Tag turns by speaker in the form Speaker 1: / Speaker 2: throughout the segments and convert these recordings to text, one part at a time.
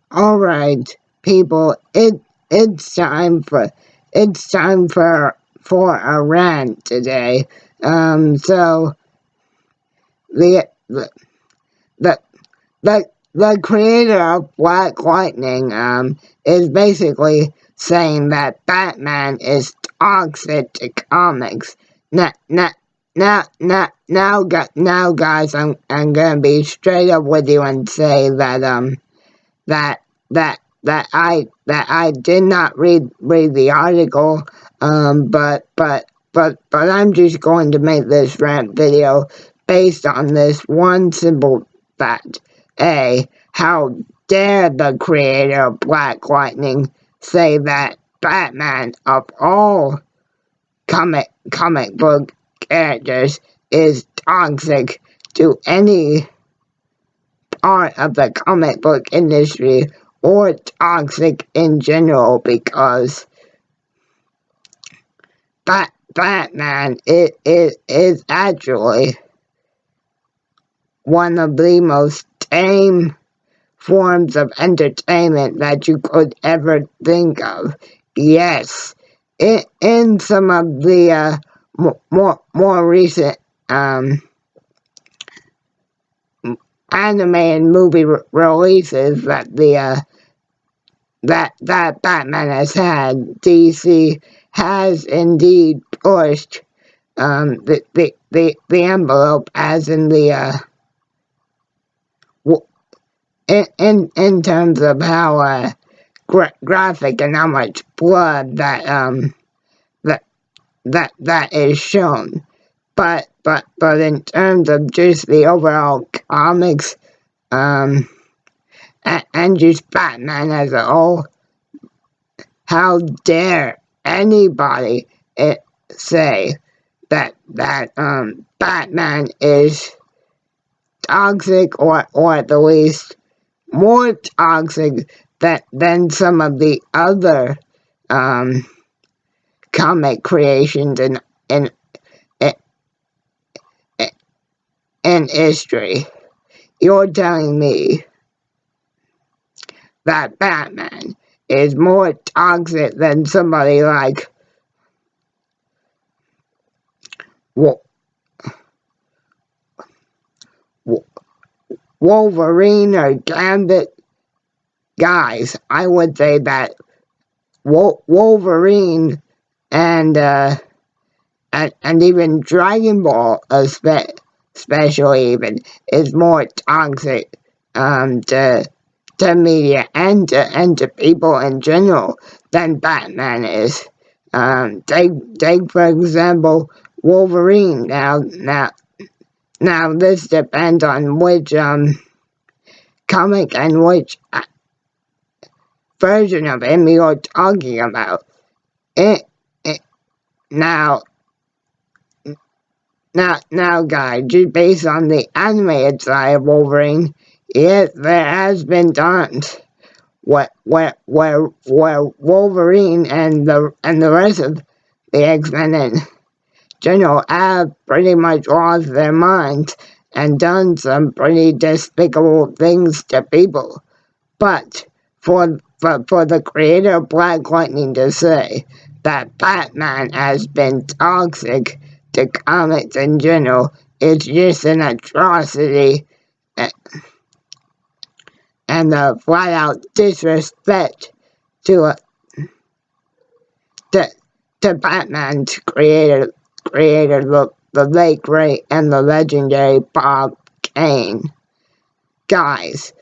Speaker 1: All right, people. It's time for a rant today. So the the the the creator of Black Lightning is basically saying that Batman is toxic to comics. Now now now guys, I'm gonna be straight up with you and say that that that I did not read the article, but I'm just going to make this rant video based on this one simple fact. How dare the creator of Black Lightning say that Batman of all comic book characters is toxic to any part of the comic book industry or toxic in general, because Batman is actually one of the most tame forms of entertainment that you could ever think of. Yes, in some of the more recent anime and movie releases that that Batman has had, DC has indeed pushed the envelope, as in the in terms of how graphic and how much blood that is shown. But in terms of just the overall comics, and just Batman as a whole, how dare anybody say that Batman is toxic, or at the least more toxic than some of the other comic creations in history. You're telling me that Batman is more toxic than somebody like Wolverine or Gambit? Guys, I would say that Wolverine and even Dragon Ball, especially even, is more toxic to media and to people in general than Batman is. Take for example Wolverine. Now this depends on which comic and which version of him you're talking about. Now guys, just based on the animated side of Wolverine, yes, there has been times where Wolverine and the rest of the X-Men in general have pretty much lost their minds and done some pretty despicable things to people. But for the creator of Black Lightning to say that Batman has been toxic to comics in general is just an atrocity and a flat out disrespect to Batman's creator, the late great and the legendary Bob Kane. Guys,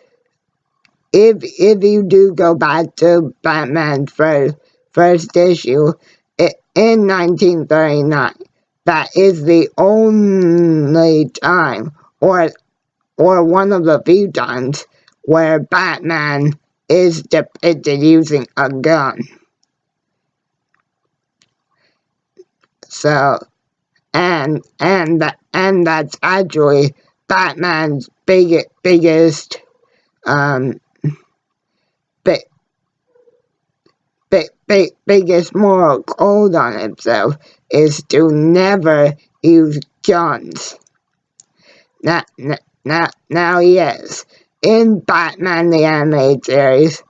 Speaker 1: if you do go back to Batman's first issue in 1939, that is the only time, or one of the few times, where Batman is depicted using a gun. So, and that's actually Batman's biggest biggest moral code on himself, is to never use guns. Now, yes, in Batman the Animated Series,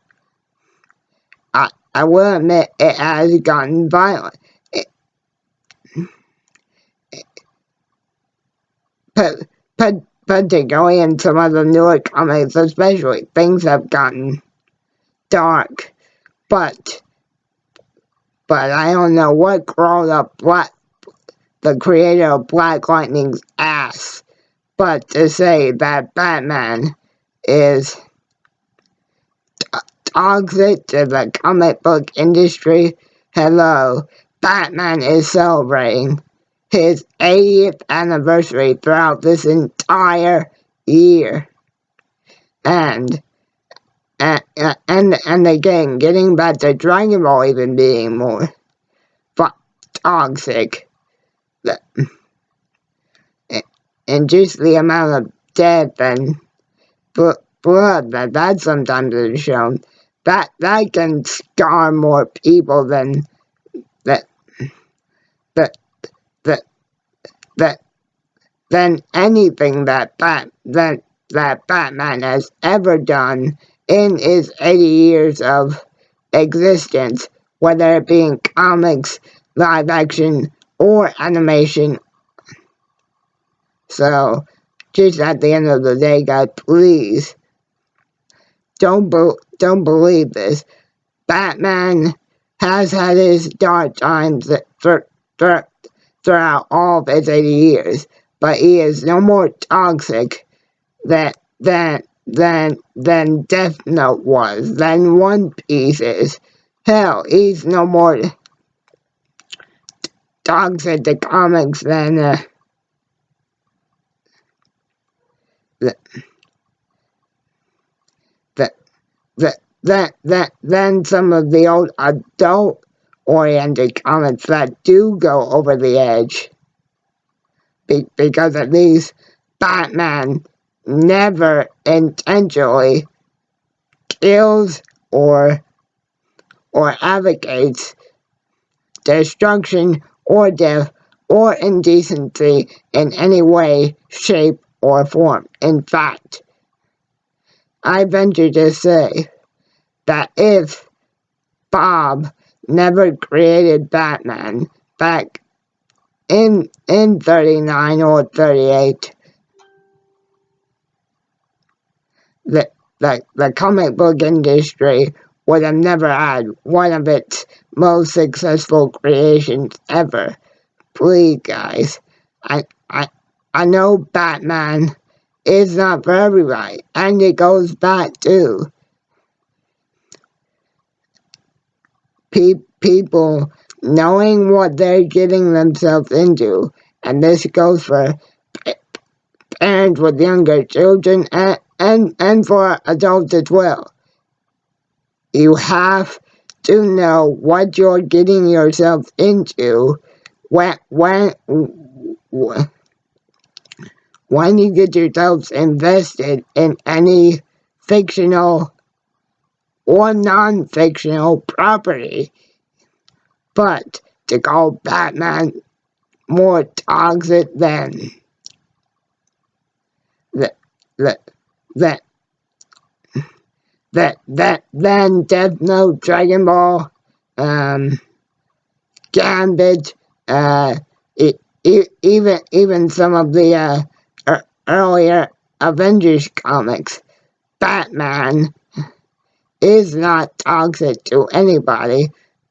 Speaker 1: I will admit it has gotten violent. Particularly in some of the newer comics especially, things have gotten dark. But I don't know what crawled up the creator of Black Lightning's ass, but to say that Batman is toxic to the comic book industry. Hello, Batman is celebrating his 80th anniversary throughout this entire year. And again, getting back to Dragon Ball even being more toxic. And just the amount of death and blood that sometimes is shown, that can scar more people than than anything that Batman has ever done in his 80 years of existence, whether it be in comics, live action, or animation. So, just at the end of the day, guys, please don't believe this. Batman has had his dark times throughout all of his 80 years, but he is no more toxic than Death Note was, than One Piece is. Hell, he's no more toxic to comics than than some of the old adult-oriented comics that do go over the edge. Because at least Batman never intentionally kills or advocates destruction or death or indecency in any way, shape, or form. In fact, I venture to say that if Bob never created Batman back in 39 or 38, the comic book industry would have never had one of its most successful creations ever. Please, guys, I know Batman is not for everybody, and it goes back to people knowing what they're getting themselves into, and this goes for parents with younger children and for adults as well. You have to know what you're getting yourself into when you get yourselves invested in any fictional or non-fictional property. But to call Batman more toxic than than Death Note, Dragon Ball, Gambit, even some of the earlier Avengers comics, Batman is not toxic to anybody,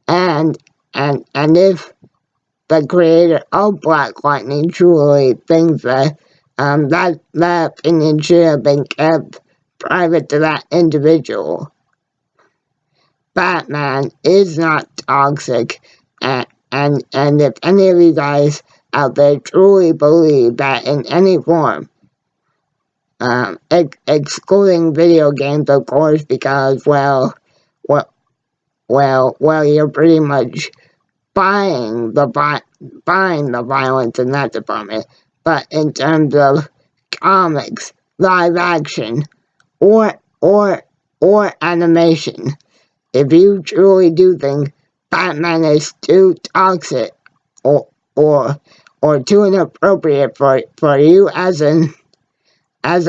Speaker 1: and if the creator of Black Lightning truly thinks that that opinion should have been kept private to that individual. Batman is not toxic, and if any of you guys out there truly believe that in any form, excluding video games, of course, because well, you're pretty much buying the violence in that department. But in terms of comics, live action, or animation, if you truly do think Batman is too toxic or too inappropriate for you as a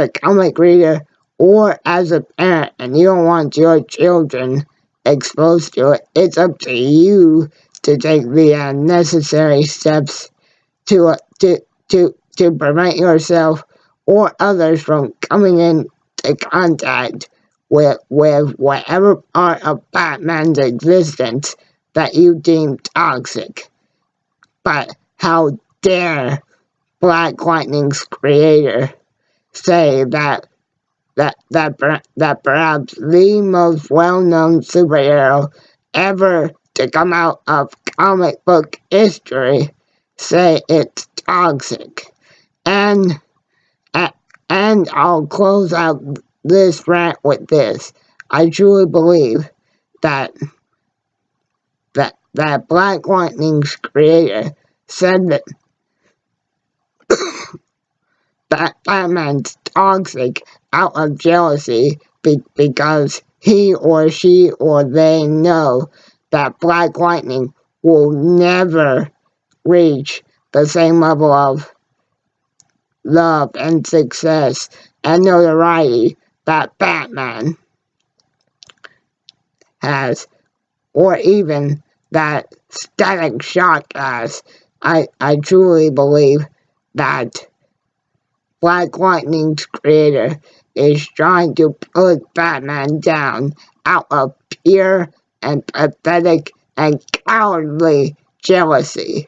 Speaker 1: comic reader or as a parent and you don't want your children exposed to it, it's up to you to take the necessary steps to prevent yourself or others from coming into contact with whatever part of Batman's existence that you deem toxic. But how dare Black Lightning's creator say that perhaps the most well-known superhero ever to come out of comic book history say it's toxic. And and I'll close out this rant with this. I truly believe that Black Lightning's creator said that Batman's toxic out of jealousy because he or she or they know that Black Lightning will never reach the same level of love and success and notoriety that Batman has, or even that Static Shock has. I truly believe that Black Lightning's creator is trying to put Batman down out of pure and pathetic and cowardly jealousy.